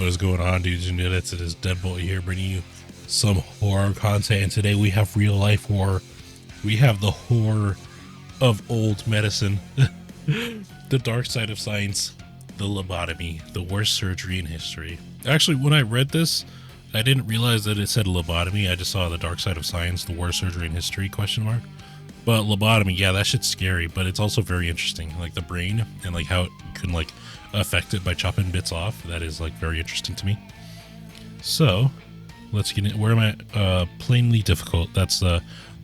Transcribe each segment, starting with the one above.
is going on, dudes and dudettes? It is Deadbolt here, bringing you some horror content. And today we have real life horror. We have the horror of old medicine, the dark side of science, the lobotomy, the worst surgery in history. Actually, when I read this, I didn't realize that it said lobotomy. I just saw the dark side of science, the worst surgery in history, question mark. But lobotomy, yeah, that shit's scary, but it's also very interesting. Like the brain and like how it can like affect it by chopping bits off. That is like very interesting to me. So let's get in. Where am I? Plainly Difficult. That's the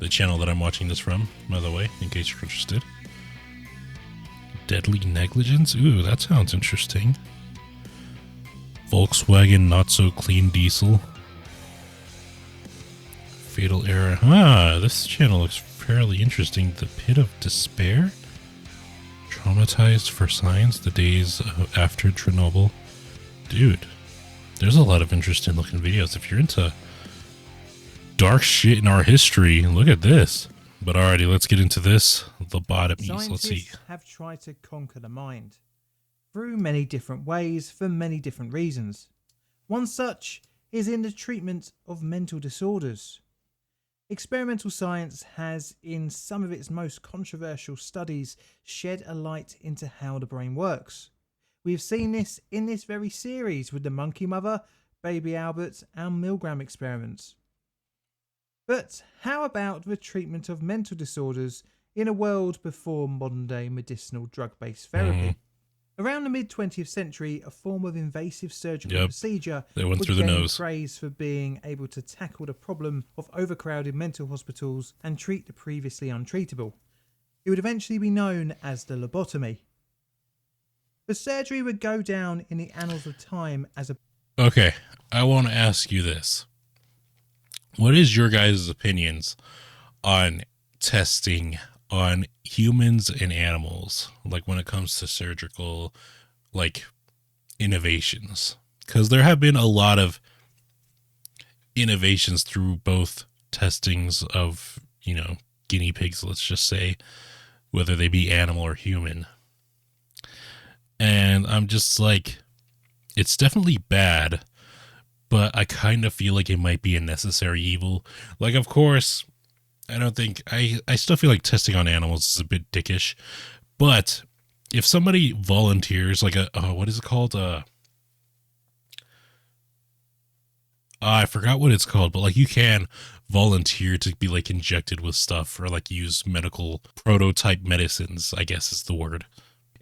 channel that I'm watching this from, by the way, in case you're interested. Deadly Negligence? Ooh, that sounds interesting. Volkswagen Not So Clean Diesel. Fatal Error. Ah, this channel looks fairly interesting. The Pit of Despair? Traumatized for Science, the days after Chernobyl. Dude, there's a lot of interesting looking videos. If you're into dark shit in our history, look at this. But alrighty, let's get into this. Lobotomies. Let's see. Scientists have tried to conquer the mind through many different ways for many different reasons. One such is in the treatment of mental disorders. Experimental science has, in some of its most controversial studies, shed a light into how the brain works. We have seen this in this very series with the monkey mother, baby Albert, and Milgram experiments. But how about the treatment of mental disorders in a world before modern-day medicinal drug-based therapy? Around the mid-20th century, a form of invasive surgical procedure went through the nose. praise for being able to tackle the problem of overcrowded mental hospitals and treat the previously untreatable. It would eventually be known as the lobotomy. The surgery would go down in the annals of time as a... Okay, I want to ask you this. What is your guys' opinions on testing on humans and animals, like when it comes to surgical like innovations? Because there have been a lot of innovations through both testings of, you know, guinea pigs, let's just say, whether they be animal or human. And I'm just like, it's definitely bad, but I kind of feel like it might be a necessary evil. Like, of course, I don't think I still feel like testing on animals is a bit dickish, but if somebody volunteers, like what is it called? I forgot what it's called, but like you can volunteer to be like injected with stuff or like use medical prototype medicines, I guess is the word.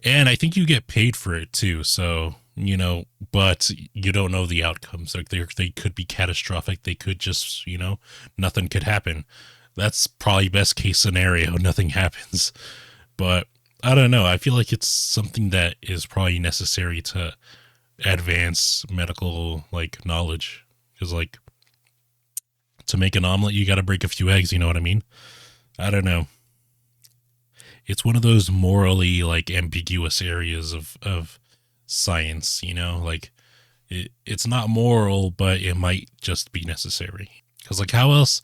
And I think you get paid for it too. So, you know, but you don't know the outcomes. Like they could be catastrophic. They could just, you know, nothing could happen. That's probably best case scenario. Nothing happens. But I don't know. I feel like it's something that is probably necessary to advance medical like knowledge. Because like to make an omelet, you got to break a few eggs. You know what I mean? I don't know. It's one of those morally like ambiguous areas of science, you know, like it's not moral, but it might just be necessary. Because like how else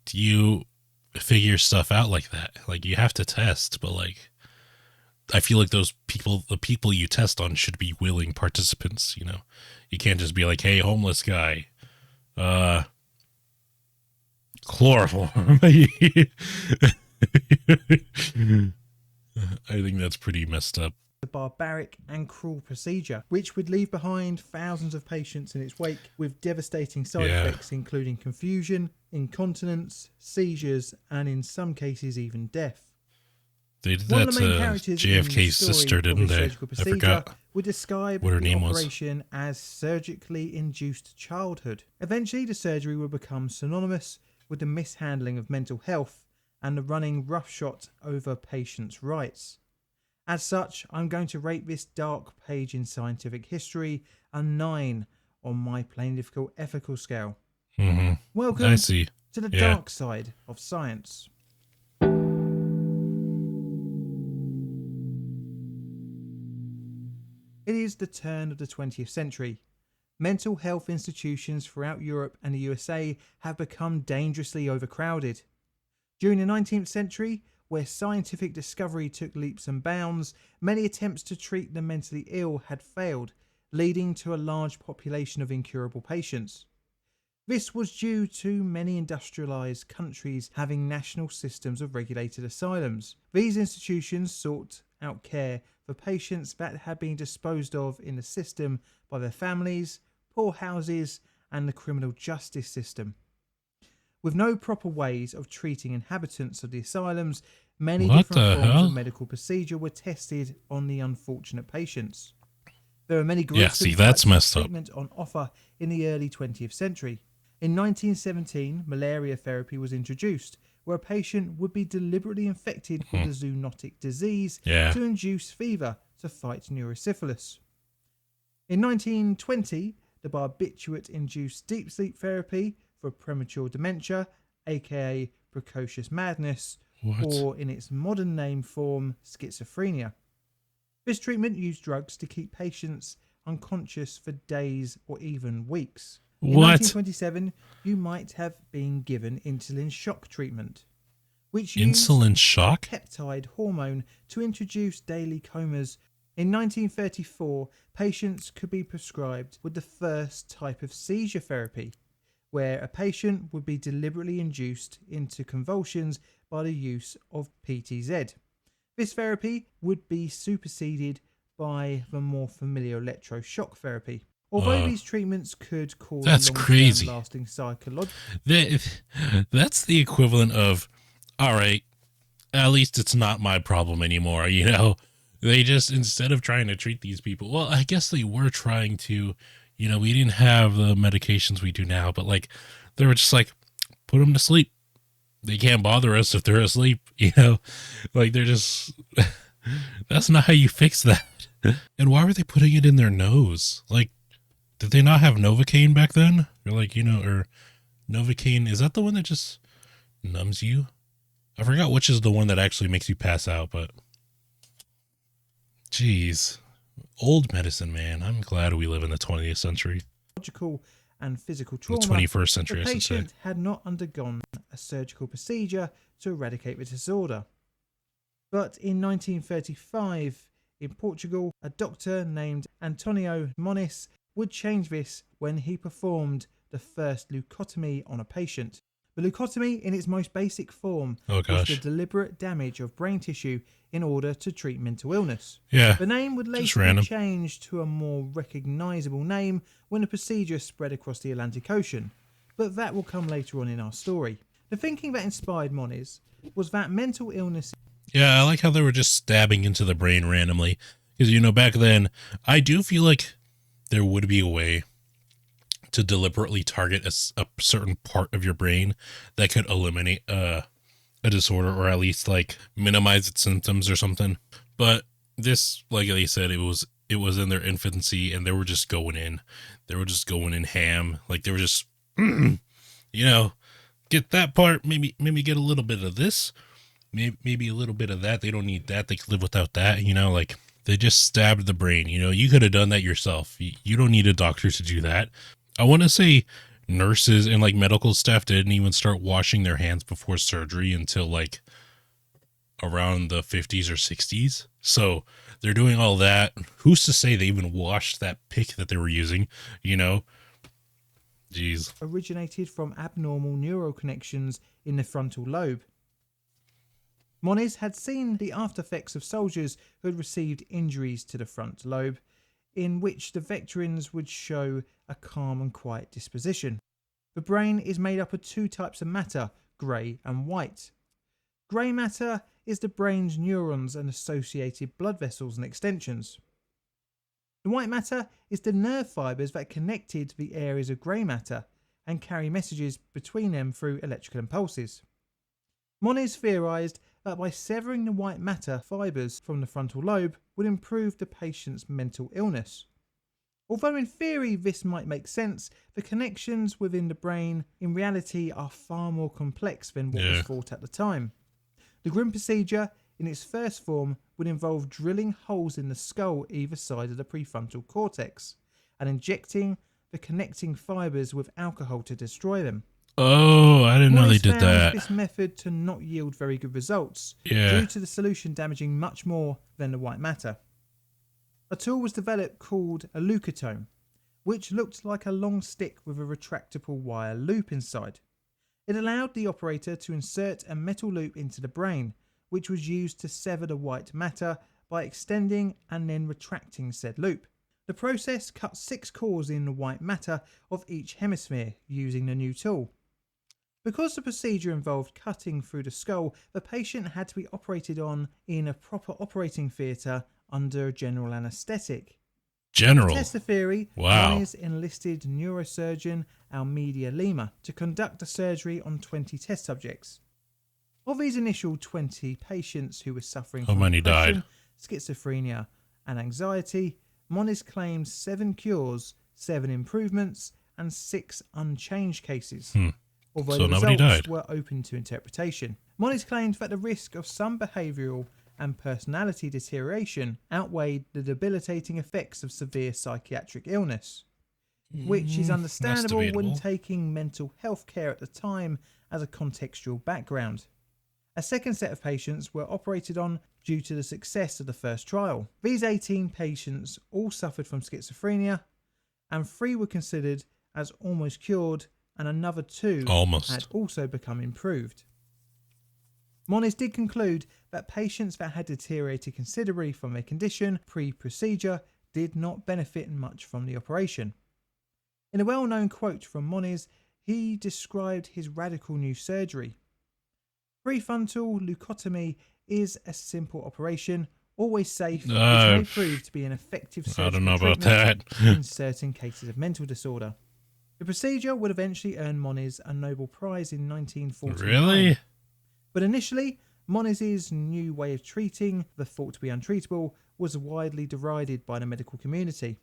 do you figure stuff out like that? Like you have to test, but like I feel like those people, the people you test on, should be willing participants. You know, you can't just be like, hey, homeless guy, chloroform. I think that's pretty messed up. A barbaric and cruel procedure, which would leave behind thousands of patients in its wake with devastating side effects, including confusion, incontinence, seizures, and in some cases even death. They did that to JFK's sister, didn't they? I forgot would describe what her the name operation as surgically induced childhood. Eventually, the surgery would become synonymous with the mishandling of mental health and the running roughshod over patients' rights. As such, I'm going to rate this dark page in scientific history a 9 on my Plainly Difficult ethical scale. Welcome to the dark side of science. It is the turn of the 20th century. Mental health institutions throughout Europe and the USA have become dangerously overcrowded. During the 19th century, where scientific discovery took leaps and bounds, many attempts to treat the mentally ill had failed, leading to a large population of incurable patients. This was due to many industrialised countries having national systems of regulated asylums. These institutions sought out care for patients that had been disposed of in the system by their families, poor houses, and the criminal justice system. With no proper ways of treating inhabitants of the asylums, many different forms of medical procedure were tested on the unfortunate patients. There are many groups of treatment on offer in the early 20th century. In 1917, malaria therapy was introduced, where a patient would be deliberately infected with a zoonotic disease to induce fever to fight neurosyphilis. In 1920, the barbiturate-induced deep sleep therapy for premature dementia, aka precocious madness, or in its modern name form, schizophrenia. This treatment used drugs to keep patients unconscious for days or even weeks. In 1927, you might have been given insulin shock treatment, which used peptide hormone to induce daily comas. In 1934, patients could be prescribed with the first type of seizure therapy, where a patient would be deliberately induced into convulsions by the use of PTZ. This therapy would be superseded by the more familiar electroshock therapy. Although these treatments could cause long-term lasting psychological... That's the equivalent of, all right, at least it's not my problem anymore, you know? They just, instead of trying to treat these people, well, I guess they were trying to, you know, we didn't have the medications we do now, but like, they were just like, put them to sleep. They can't bother us if they're asleep, you know? Like, they're just, that's not how you fix that. And why were they putting it in their nose? Like, did they not have Novocaine back then? Or like, you know, or Novocaine, is that the one that just numbs you? I forgot which is the one that actually makes you pass out, but geez, old medicine, man. I'm glad we live in the 20th century. Logical and physical trauma. The 21st century, the I should say. patient had not undergone a surgical procedure to eradicate the disorder. But in 1935, in Portugal, a doctor named Antonio Moniz would change this when he performed the first leucotomy on a patient. The leucotomy, in its most basic form, was the deliberate damage of brain tissue in order to treat mental illness. Yeah, the name would later be changed to a more recognisable name when the procedure spread across the Atlantic Ocean, but that will come later on in our story. The thinking that inspired Moniz was that mental illness... Yeah, I like how they were just stabbing into the brain randomly, because, you know, back then, I do feel like there would be a way to deliberately target a certain part of your brain that could eliminate a disorder, or at least like minimize its symptoms or something. But this, like they said, it was in their infancy, and they were just going in ham. Like, they were just, you know, get that part, maybe get a little bit of this, maybe a little bit of that. They don't need that. They can live without that, you know, like they just stabbed the brain. You know, you could have done that yourself. You don't need a doctor to do that. I want to say nurses and like medical staff didn't even start washing their hands before surgery until like around the 50s or 60s. So they're doing all that. Who's to say they even washed that pick that they were using, you know? Jeez. Originated from abnormal neural connections in the frontal lobe. Moniz had seen the after effects of soldiers who had received injuries to the front lobe, in which the veterans would show a calm and quiet disposition. The brain is made up of two types of matter, grey and white. Grey matter is the brain's neurons and associated blood vessels and extensions. The white matter is the nerve fibres that connected to the areas of grey matter and carry messages between them through electrical impulses. Moniz theorised that by severing the white matter fibres from the frontal lobe would improve the patient's mental illness. Although in theory this might make sense, the connections within the brain in reality are far more complex than what was thought at the time. The grim procedure, in its first form, would involve drilling holes in the skull either side of the prefrontal cortex and injecting the connecting fibres with alcohol to destroy them. Oh, I didn't know they did that. This method to not yield very good results due to the solution damaging much more than the white matter. A tool was developed called a leucotome, which looked like a long stick with a retractable wire loop inside. It allowed the operator to insert a metal loop into the brain, which was used to sever the white matter by extending and then retracting said loop. The process cut 6 cores in the white matter of each hemisphere using the new tool. Because the procedure involved cutting through the skull, the patient had to be operated on in a proper operating theatre under general anaesthetic. General. To test the theory, Wow. Moniz enlisted neurosurgeon Almeida Lima to conduct the surgery on 20 test subjects. Of these initial 20 patients who were suffering from many depression, died? schizophrenia and anxiety, Moniz claimed 7 cures, 7 improvements and 6 unchanged cases. Although So the nobody results died. were open to interpretation. Moniz claimed that the risk of some behavioural and personality deterioration outweighed the debilitating effects of severe psychiatric illness, which is understandable when debatable. taking mental health care at the time as a contextual background. A second set of patients were operated on due to the success of the first trial. These 18 patients all suffered from schizophrenia, and 3 were considered as almost cured, and another 2 Almost. had also become improved. Moniz did conclude that patients that had deteriorated considerably from their condition pre-procedure did not benefit much from the operation. In a well-known quote from Moniz, he described his radical new surgery. Prefrontal leucotomy is a simple operation, always safe, which may prove to be an effective surgical I don't know about treatment that. in certain cases of mental disorder. The procedure would eventually earn Moniz a Nobel Prize in 1949. Really? But initially, Moniz's new way of treating the thought to be untreatable was widely derided by the medical community.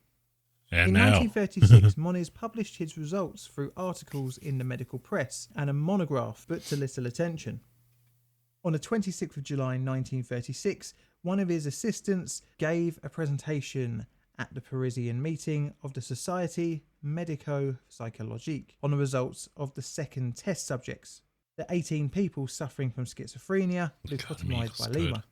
And In now. 1936, Moniz published his results through articles in the medical press and a monograph, but to little attention. On the 26th of July 1936, one of his assistants gave a presentation at the Parisian meeting of the Société Médico-Psychologique on the results of the second test subjects, the 18 people suffering from schizophrenia, leucotomized by Lima.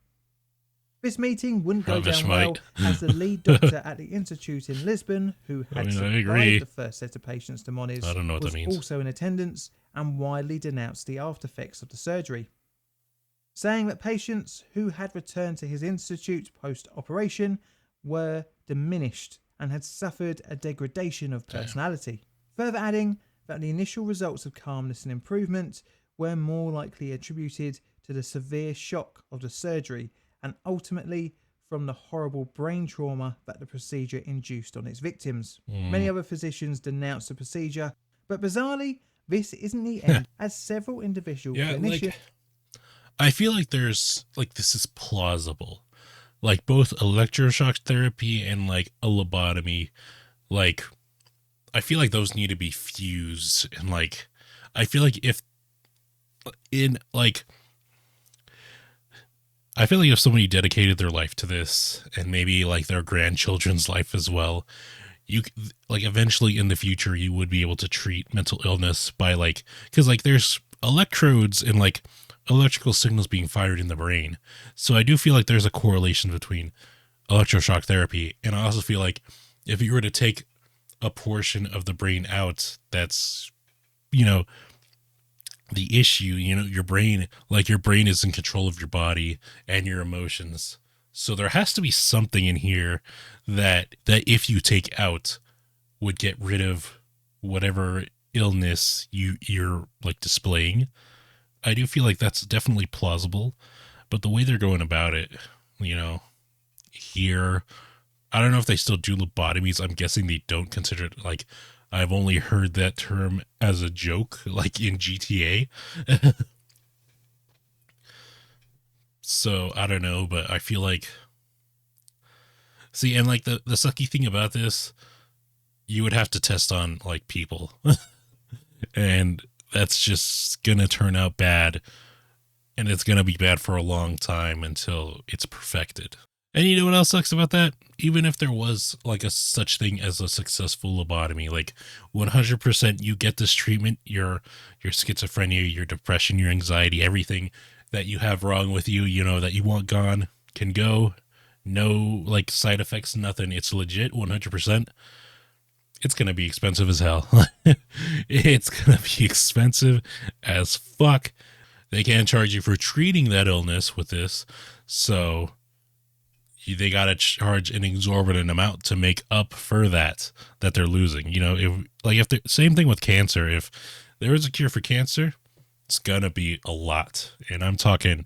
This meeting wouldn't go down well, as the lead doctor at the institute in Lisbon, who had supplied the first set of patients to Moniz, was also in attendance and widely denounced the after effects of the surgery, saying that patients who had returned to his institute post-operation were diminished and had suffered a degradation of personality. Further adding that the initial results of calmness and improvement were more likely attributed to the severe shock of the surgery and ultimately from the horrible brain trauma that the procedure induced on its victims. Many other physicians denounced the procedure, but bizarrely, this isn't the end, as several individual clinicians... I feel like there's, like, this is plausible. Like, both electroshock therapy and, like, a lobotomy, like, I feel like those need to be fused. And, like, I feel like if somebody dedicated their life to this, and maybe, like, their grandchildren's life as well, you, like, eventually in the future, you would be able to treat mental illness by, like, because, like, there's electrodes and, like, electrical signals being fired in the brain. So I do feel like there's a correlation between electroshock therapy, and I also feel like if you were to take a portion of the brain out, that's, you know, the issue, you know, your brain is in control of your body and your emotions. So there has to be something in here that if you take out would get rid of whatever illness you're like displaying. I do feel like that's definitely plausible, but the way they're going about it, you know, here, I don't know if they still do lobotomies. I'm guessing they don't consider it, like, I've only heard that term as a joke, like in GTA. So I don't know, but I feel like, see, and like the sucky thing about this, you would have to test on like people and that's just going to turn out bad, and it's going to be bad for a long time until it's perfected. And you know what else sucks about that? Even if there was like a such thing as a successful lobotomy, like 100% you get this treatment, your schizophrenia, your depression, your anxiety, everything that you have wrong with you, you know, that you want gone can go, no like side effects, nothing. It's legit 100%. It's going to be expensive as hell. It's going to be expensive as fuck. They can't charge you for treating that illness with this. So they got to charge an exorbitant amount to make up for that they're losing. You know, if the same thing with cancer, if there is a cure for cancer, it's going to be a lot. And I'm talking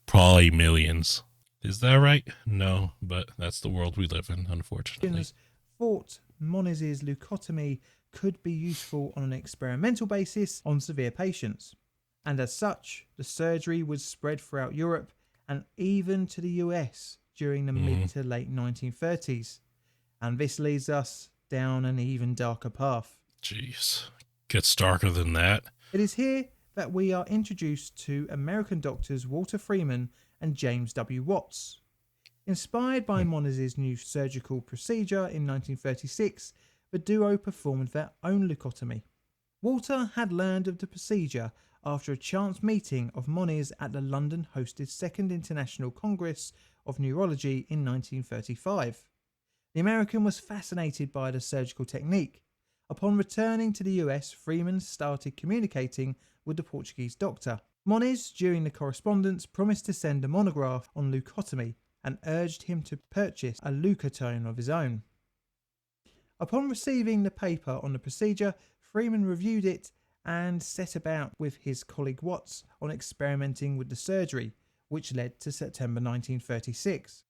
probably millions. Is that right? No, but that's the world we live in, unfortunately. Thought Moniz' leucotomy could be useful on an experimental basis on severe patients, and as such, the surgery was spread throughout Europe and even to the US during the mid to late 1930s, and this leads us down an even darker path. Jeez, gets darker than that. It is here that we are introduced to American doctors Walter Freeman and James W. Watts. Inspired by Moniz' new surgical procedure in 1936, the duo performed their own leucotomy. Walter had learned of the procedure after a chance meeting of Moniz at the London-hosted Second International Congress of Neurology in 1935. The American was fascinated by the surgical technique. Upon returning to the US, Freeman started communicating with the Portuguese doctor. Moniz, during the correspondence, promised to send a monograph on leucotomy and urged him to purchase a leucotome of his own. Upon receiving the paper on the procedure, Freeman reviewed it and set about with his colleague Watts on experimenting with the surgery, which led to September 1936.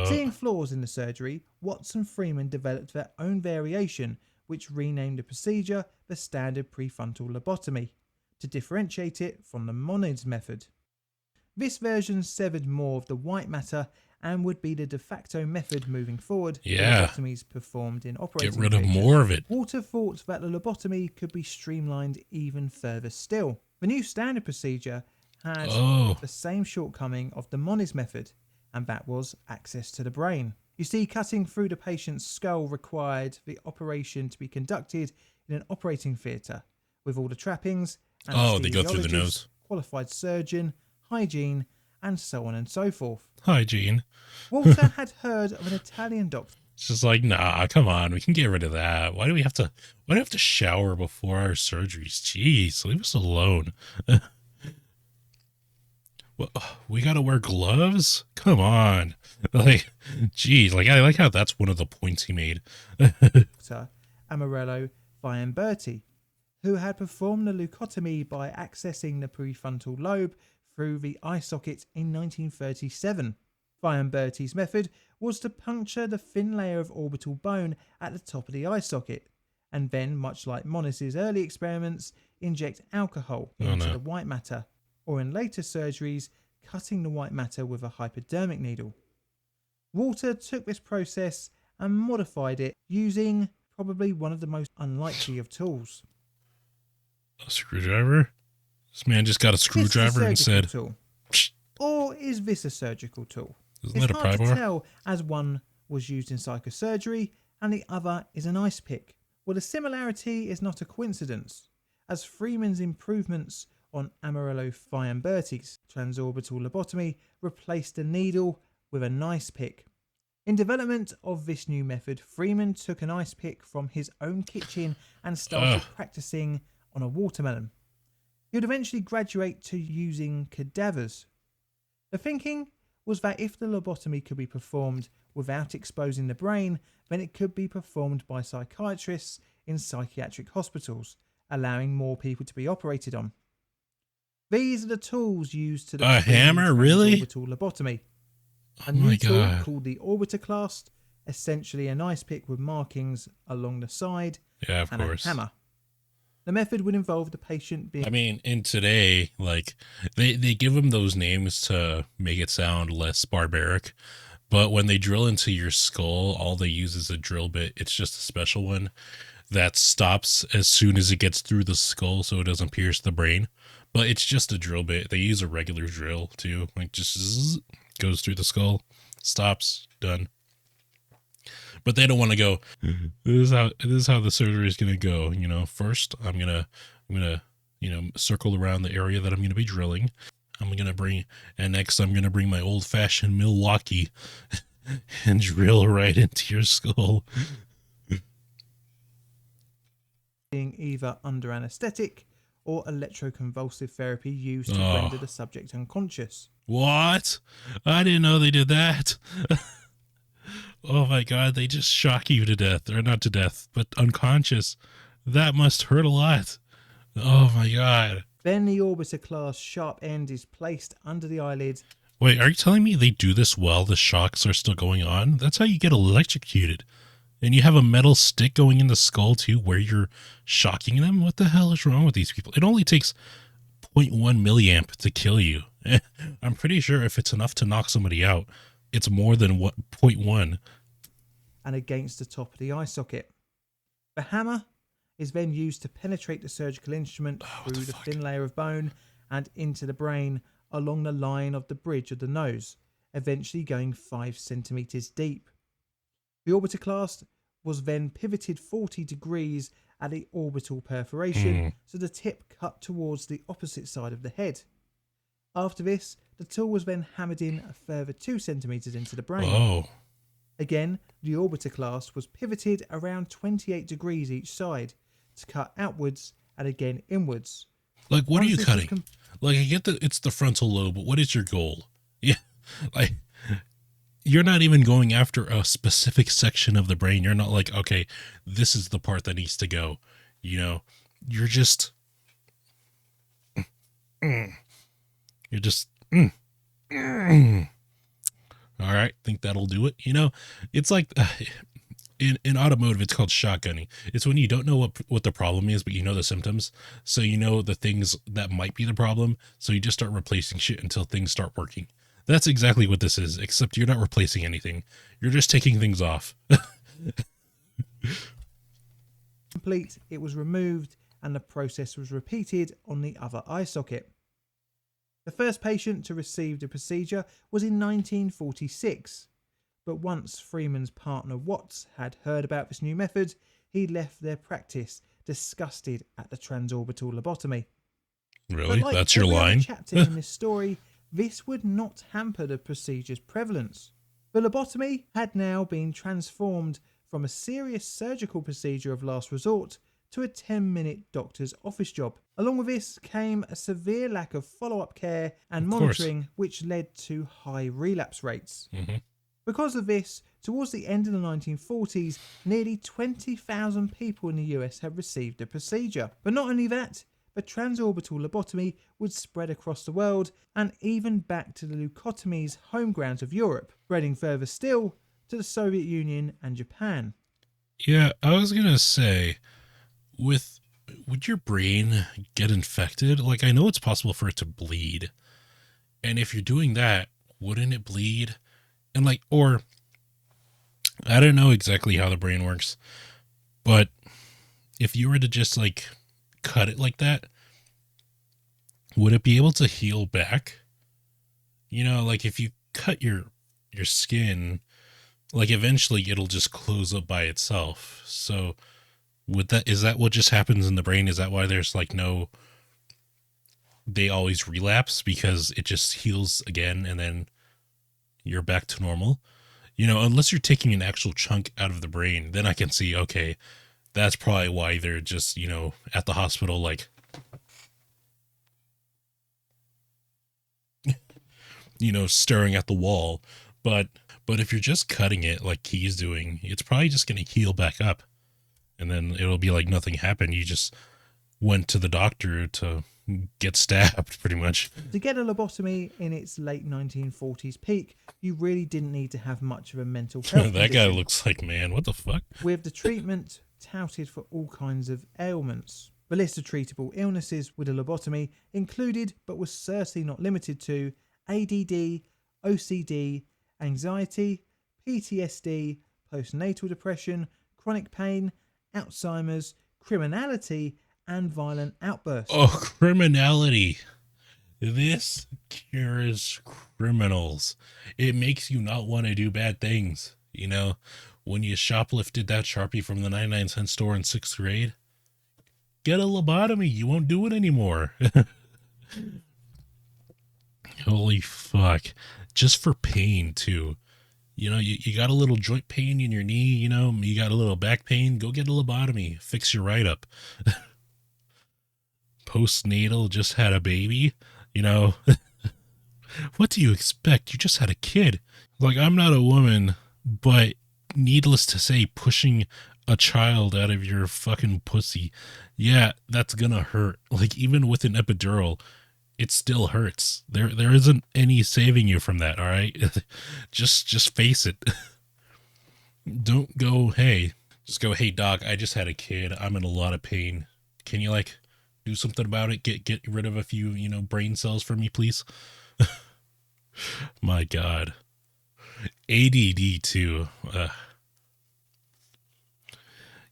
Seeing flaws in the surgery, Watts and Freeman developed their own variation, which renamed the procedure the standard prefrontal lobotomy, to differentiate it from the Moniz method. This version severed more of the white matter and would be the de facto method moving forward. Yeah. Lobotomies performed in operating Get rid of theatres. more of it. Walter thought that the lobotomy could be streamlined even further still. The new standard procedure had the same shortcoming of the Moniz method, and that was access to the brain. You see, cutting through the patient's skull required the operation to be conducted in an operating theatre with all the trappings, they go through the nose, qualified surgeon, hygiene, and so on and so forth. Hygiene. Walter had heard of an Italian doctor. It's just like, nah, come on, we can get rid of that. Why do we have to shower before our surgeries? Jeez, leave us alone. Well, we gotta wear gloves? Come on. Like, geez, like I like how that's one of the points he made. Dr. Amarello Fiamberti, who had performed the leucotomy by accessing the prefrontal lobe through the eye socket in 1937. Fiamberti's method was to puncture the thin layer of orbital bone at the top of the eye socket, and then, much like Moniz's early experiments, inject alcohol into the white matter, or in later surgeries, cutting the white matter with a hypodermic needle. Walter took this process and modified it using probably one of the most unlikely of tools. A screwdriver? This man just got a screwdriver and said, tool. Or is this a surgical tool? Isn't that a pry bar? It's hard bar? to tell, as one was used in psychosurgery and the other is an ice pick. Well, the similarity is not a coincidence, as Freeman's improvements on Amarello Fiamberti's transorbital lobotomy replaced the needle with an ice pick. In development of this new method, Freeman took an ice pick from his own kitchen and started practicing on a watermelon. He would eventually graduate to using cadavers. The thinking was that if the lobotomy could be performed without exposing the brain, then it could be performed by psychiatrists in psychiatric hospitals, allowing more people to be operated on. These are the tools used to a hammer, really? Orbital lobotomy. A new tool called the Orbitoclast, essentially an ice pick with markings along the side, and a hammer. The method would involve the patient being... I mean, in today, like, they give them those names to make it sound less barbaric, but when they drill into your skull, all they use is a drill bit. It's just a special one that stops as soon as it gets through the skull so it doesn't pierce the brain. But it's just a drill bit. They use a regular drill, too. Like, just zzz, goes through the skull, stops, done. But they don't want to go, this is how the surgery is going to go. You know, first I'm going to, circle around the area that I'm going to be drilling. next I'm gonna bring my old fashioned Milwaukee and drill right into your skull. Being either under anaesthetic or electroconvulsive therapy used to Oh. render the subject unconscious. What? I didn't know they did that. Oh my god, they just shock you to death. Or not to death, but unconscious. That must hurt a lot. Oh my god. Then the orbiter class sharp end is placed under the eyelid. Wait, are you telling me they do this while the shocks are still going on? That's how you get electrocuted. And you have a metal stick going in the skull too where you're shocking them? What the hell is wrong with these people? It only takes 0.1 milliamp to kill you. I'm pretty sure if it's enough to knock somebody out, it's more than 0.1. And against the top of the eye socket. The hammer is then used to penetrate the surgical instrument through the thin layer of bone and into the brain along the line of the bridge of the nose, eventually going 5 centimeters deep. The orbiter class was then pivoted 40 degrees at the orbital perforation, so the tip cut towards the opposite side of the head. After this, the tool was then hammered in a further 2 centimeters into the brain. Oh. Again, the orbiter class was pivoted around 28 degrees each side to cut outwards and again inwards. Like, what Once are you this cutting? Like, I get that it's the frontal lobe, but what is your goal? Yeah, like, you're not even going after a specific section of the brain. You're not like, okay, this is the part that needs to go. You know, you're just, you're just, all right, think that'll do it. You know, it's like in automotive, it's called shotgunning. It's when you don't know what the problem is, but you know the symptoms. So you know the things that might be the problem. So you just start replacing shit until things start working. That's exactly what this is, except you're not replacing anything. You're just taking things off. Complete, it was removed and the process was repeated on the other eye socket. The first patient to receive the procedure was in 1946, but once Freeman's partner Watts had heard about this new method, he left their practice, disgusted at the transorbital lobotomy. Really? Like that's your every other line? chapter in this story, this would not hamper the procedure's prevalence. The lobotomy had now been transformed from a serious surgical procedure of last resort to a 10-minute doctor's office job. Along with this came a severe lack of follow-up care and monitoring, which led to high relapse rates. Because of this, towards the end of the 1940s, nearly 20,000 people in the US had received the procedure. But not only that, the transorbital lobotomy would spread across the world and even back to the leucotomy's home grounds of Europe, spreading further still to the Soviet Union and Japan. Yeah, I was gonna say, would your brain get infected? Like, I know it's possible for it to bleed, and if you're doing that, wouldn't it bleed? And like, or I don't know exactly how the brain works, but if you were to just like cut it like that, would it be able to heal back? You know, like if you cut your skin, like eventually it'll just close up by itself. So is that what just happens in the brain? Is that why there's like they always relapse, because it just heals again and then you're back to normal? You know, unless you're taking an actual chunk out of the brain, then I can see, okay, that's probably why they're just, you know, at the hospital, like, you know, staring at the wall. But if you're just cutting it like Key's doing, it's probably just going to heal back up. And then it'll be like nothing happened. You just went to the doctor to get stabbed, pretty much. To get a lobotomy in its late 1940s peak, you really didn't need to have much of a mental health That guy condition, looks like, man, what the fuck? with the treatment touted for all kinds of ailments. The list of treatable illnesses with a lobotomy included, but was certainly not limited to, ADD, OCD, anxiety, PTSD, postnatal depression, chronic pain, Alzheimer's, criminality, and violent outbursts. Oh, criminality. This cures criminals. It makes you not want to do bad things. You know, when you shoplifted that Sharpie from the 99-cent store in 6th grade, get a lobotomy. You won't do it anymore. Holy fuck. Just for pain, too. You know, you got a little joint pain in your knee, you know, you got a little back pain, go get a lobotomy, fix your right up. Postnatal, just had a baby, you know. What do you expect? You just had a kid. Like, I'm not a woman, but needless to say, pushing a child out of your fucking pussy, yeah, that's gonna hurt. Like, even with an epidural, it still hurts. There isn't any saving you from that, all right? Just face it. Don't go, hey. Just go, hey doc, I just had a kid. I'm in a lot of pain. Can you like do something about it? Get rid of a few, you know, brain cells for me, please? My God. ADD too.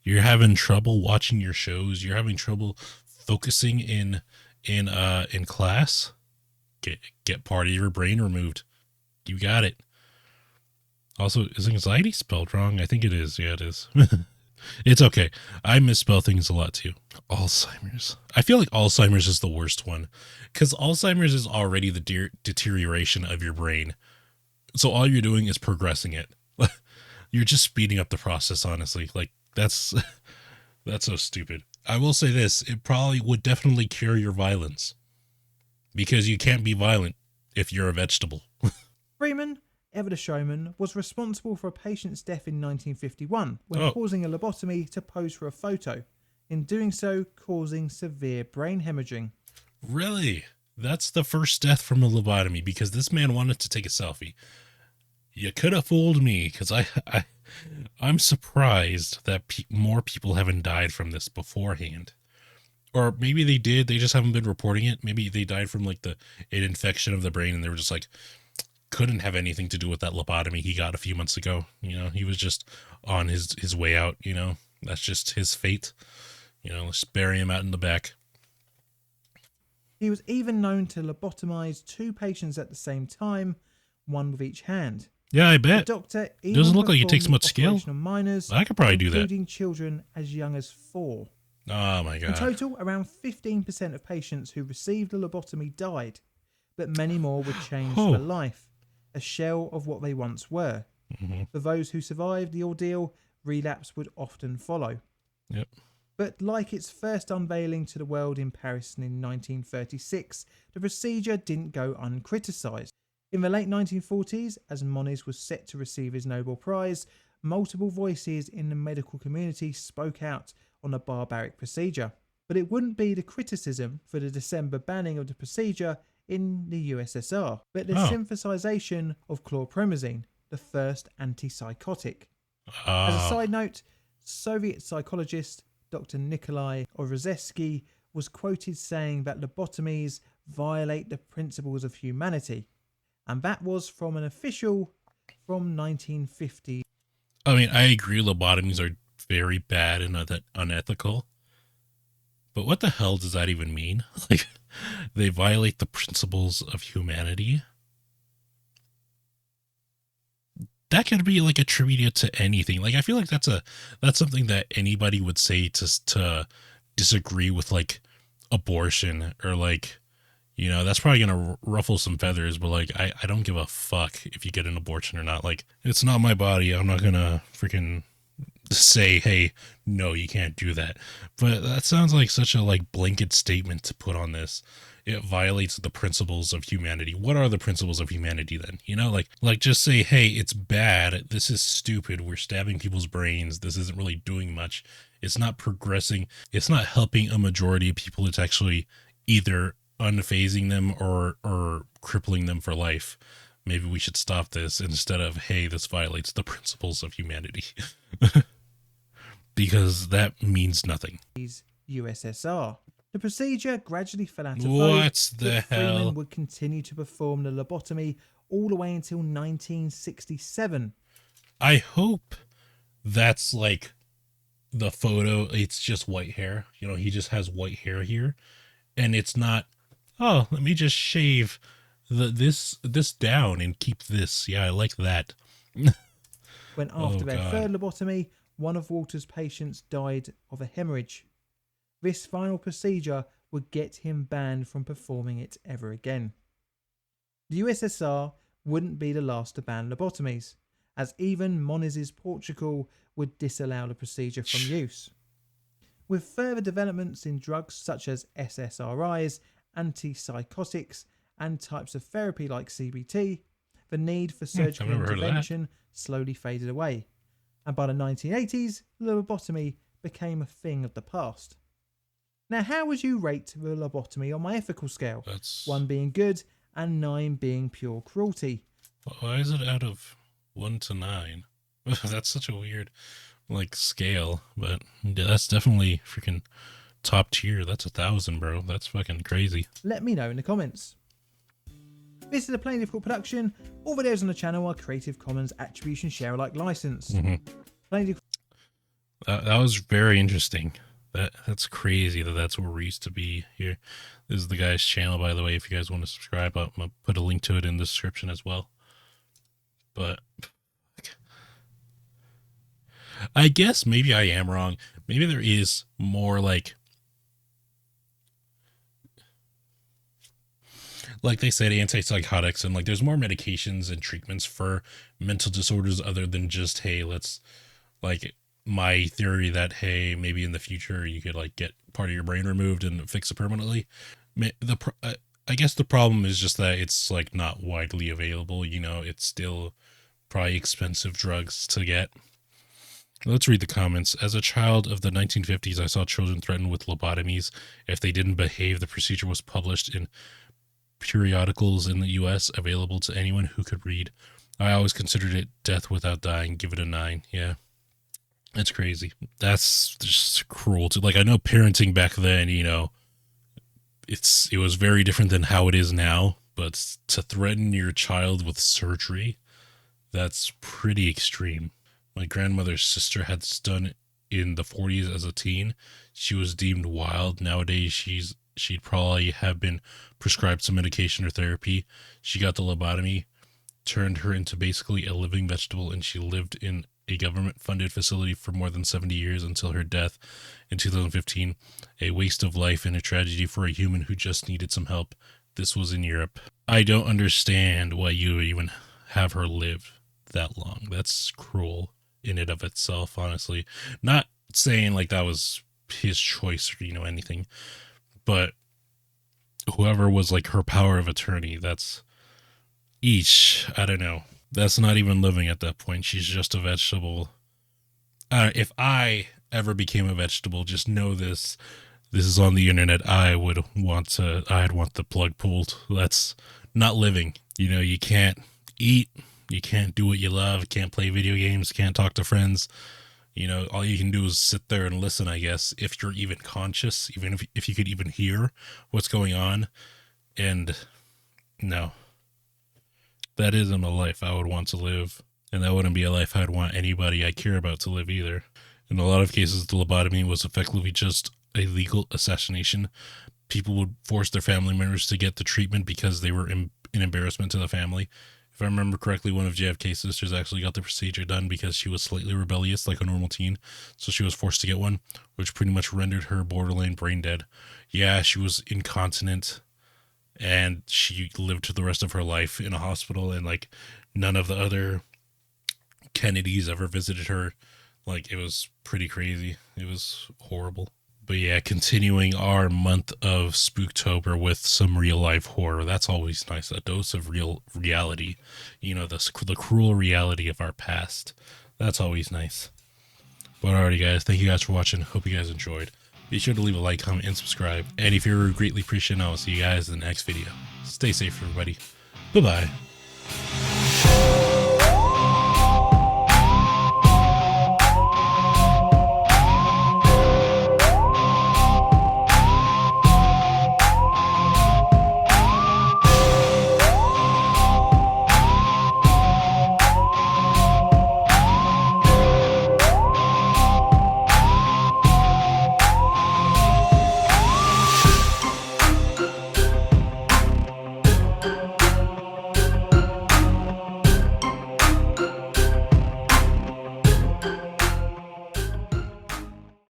You're having trouble watching your shows. You're having trouble focusing in class. Get part of your brain removed. You got it. Also, is anxiety spelled wrong? I think it is. Yeah, it is. It's okay. I misspell things a lot too. Alzheimer's. I feel like Alzheimer's is the worst one because Alzheimer's is already the deterioration of your brain. So all you're doing is progressing it. You're just speeding up the process, honestly. Like that's that's so stupid. I will say this, it probably would definitely cure your violence because you can't be violent if you're a vegetable. Freeman, ever the showman, was responsible for a patient's death in 1951 when Oh, causing a lobotomy to pose for a photo, in doing so causing severe brain hemorrhaging. really? That's the first death from a lobotomy because this man wanted to take a selfie. You could have fooled me because I'm surprised that more people haven't died from this beforehand. Or maybe they did, they just haven't been reporting it. Maybe they died from like an infection of the brain and they were just like, couldn't have anything to do with that lobotomy he got a few months ago. You know, he was just on his way out, you know. That's just his fate. You know, let's bury him out in the back. He was even known to lobotomize two patients at the same time, one with each hand. Yeah, I The bet. doctor even Doesn't look like it takes performed much the skill. operation on minors, I could probably do that. including children as young as 4. Oh my In God. total, around 15% of patients who received a lobotomy died, but many more were changed for Oh. life, a shell of what they once were. Hmm. For those who survived the ordeal, relapse would often follow. Yep. But like its first unveiling to the world in Paris in 1936, the procedure didn't go uncriticised. In the late 1940s, as Moniz was set to receive his Nobel Prize, multiple voices in the medical community spoke out on the barbaric procedure. But it wouldn't be the criticism for the December banning of the procedure in the USSR, but the Oh. synthesization of chlorpromazine, the first antipsychotic. As a side note, Soviet psychologist Dr. Nikolai Orozhevsky was quoted saying that lobotomies violate the principles of humanity, and that was from an official from 1950. I mean, I agree lobotomies are very bad and unethical. But what the hell does that even mean? Like, they violate the principles of humanity? That could be like attributed to anything. Like, I feel like that's something that anybody would say to disagree with like abortion or like, you know, that's probably gonna ruffle some feathers, but like I don't give a fuck if you get an abortion or not. Like, it's not my body. I'm not gonna freaking say, hey, no, you can't do that. But that sounds like such a like blanket statement to put on this. It violates the principles of humanity. What are the principles of humanity then? You know, like just say, hey, it's bad. This is stupid. We're stabbing people's brains. This isn't really doing much. It's not progressing. It's not helping a majority of people. It's actually either unfazing them or crippling them for life. Maybe we should stop this instead of, hey, this violates the principles of humanity. Because that means nothing. USSR. The procedure gradually fell out of vogue, What the but Freeman hell? would continue to perform the lobotomy all the way until 1967. I hope that's like the photo. It's just white hair. You know, he just has white hair here. And it's not, oh, let me just shave this down and keep this. Yeah, I like that. When Oh, after their God. third lobotomy, one of Walter's patients died of a hemorrhage. This final procedure would get him banned from performing it ever again. The USSR wouldn't be the last to ban lobotomies, as even Moniz's Portugal would disallow the procedure from use. With further developments in drugs such as SSRIs, antipsychotics, and types of therapy like CBT, the need for surgical intervention slowly faded away, and by the 1980s, lobotomy became a thing of the past. Now, how would you rate the lobotomy on my ethical scale? That's 1 being good and 9 being pure cruelty. Why is it out of 1 to 9? That's such a weird scale, but that's definitely freaking top tier. That's 1,000, bro. That's fucking crazy. Let me know in the comments. This is a Plain Difficult production. All videos on the channel are Creative Commons Attribution Share Alike license. That was very interesting. That's crazy that's where we used to be here. This is the guy's channel, by the way. If you guys want to subscribe, I'm gonna put a link to it in the description as well. But I guess maybe I am wrong. Maybe there is more like they said, antipsychotics, and there's more medications and treatments for mental disorders other than just, hey, let's my theory that, hey, maybe in the future you could get part of your brain removed and fix it permanently. I guess the problem is just that it's not widely available. It's still probably expensive drugs to get. Let's read the comments. As a child of the 1950s, I saw children threatened with lobotomies if they didn't behave. The procedure was published in periodicals in the US, available to anyone who could read. I always considered it death without dying. Give it a 9. Yeah. That's crazy. That's just cruel. I know parenting back then, it was very different than how it is now, but to threaten your child with surgery, that's pretty extreme. My grandmother's sister had this done in the 40s as a teen. She was deemed wild. Nowadays, she'd probably have been prescribed some medication or therapy. She got the lobotomy, turned her into basically a living vegetable, and she lived in a government-funded facility for more than 70 years until her death in 2015. A waste of life and a tragedy for a human who just needed some help. This was in Europe. I don't understand why you even have her live that long. That's cruel in and of itself, honestly. Not saying that was his choice or anything, but whoever was her power of attorney, that's I don't know. That's not even living at that point. She's just a vegetable. If I ever became a vegetable, just know this is on the internet. I'd want the plug pulled. That's not living. You can't eat, you can't do what you love, can't play video games, can't talk to friends. All you can do is sit there and listen, I guess, if you're even conscious, even if you could even hear what's going on. And no, that isn't a life I would want to live. And that wouldn't be a life I'd want anybody I care about to live either. In a lot of cases, the lobotomy was effectively just a legal assassination. People would force their family members to get the treatment because they were an embarrassment to the family. If I remember correctly, one of JFK's sisters actually got the procedure done because she was slightly rebellious like a normal teen, so she was forced to get one, which pretty much rendered her borderline brain dead. Yeah, she was incontinent, and she lived the rest of her life in a hospital, and none of the other Kennedys ever visited her. It was pretty crazy. It was horrible. But yeah, continuing our month of Spooktober with some real life horror. That's always nice. A dose of real reality. The cruel reality of our past. That's always nice. But alrighty, guys. Thank you guys for watching. Hope you guys enjoyed. Be sure to leave a like, comment, and subscribe. And if you're greatly appreciated, I will see you guys in the next video. Stay safe, everybody. Bye-bye.